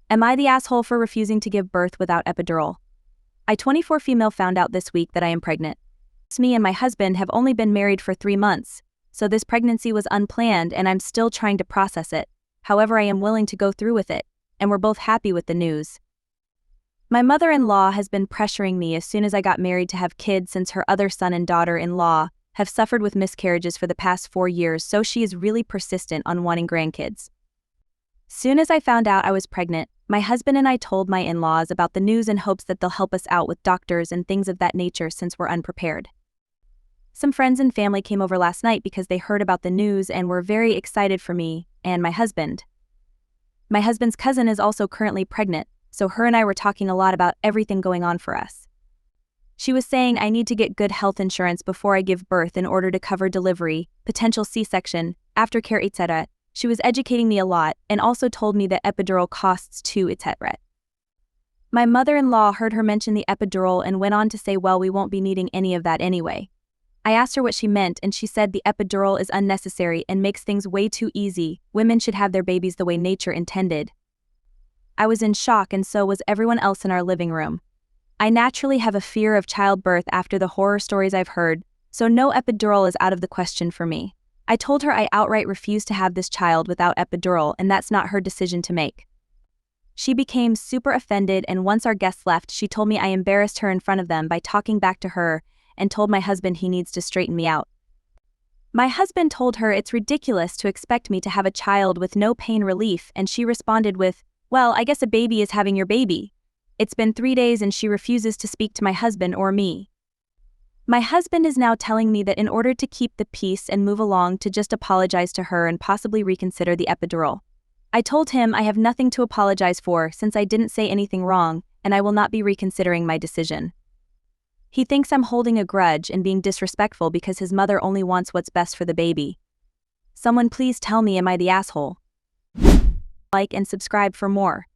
Am I the asshole for refusing to give birth without epidural? I 24 female found out this week that I am pregnant. Me and my husband have only been married for 3 months, so this pregnancy was unplanned and I'm still trying to process it. However, I am willing to go through with it, and we're both happy with the news. My mother-in-law has been pressuring me as soon as I got married to have kids since her other son and daughter-in-law have suffered with miscarriages for the past 4 years, so she is really persistent on wanting grandkids. Soon as I found out I was pregnant, my husband and I told my in-laws about the news in hopes that they'll help us out with doctors and things of that nature since we're unprepared. Some friends and family came over last night because they heard about the news and were very excited for me and my husband. My husband's cousin is also currently pregnant, so her and I were talking a lot about everything going on for us. She was saying I need to get good health insurance before I give birth in order to cover delivery, potential C-section, aftercare, etc. She was educating me a lot and also told me that epidural costs too, etc. My mother-in-law heard her mention the epidural and went on to say, well, we won't be needing any of that anyway. I asked her what she meant and she said the epidural is unnecessary and makes things way too easy. Women should have their babies the way nature intended. I was in shock and so was everyone else in our living room. I naturally have a fear of childbirth after the horror stories I've heard, so no epidural is out of the question for me. I told her I outright refuse to have this child without epidural and that's not her decision to make. She became super offended and once our guests left, she told me I embarrassed her in front of them by talking back to her and told my husband he needs to straighten me out. My husband told her it's ridiculous to expect me to have a child with no pain relief and she responded with, well, I guess a baby is having your baby. It's been 3 days and she refuses to speak to my husband or me. My husband is now telling me that in order to keep the peace and move along to just apologize to her and possibly reconsider the epidural. I told him I have nothing to apologize for since I didn't say anything wrong and I will not be reconsidering my decision. He thinks I'm holding a grudge and being disrespectful because his mother only wants what's best for the baby. Someone please tell me, am I the asshole? Like and subscribe for more.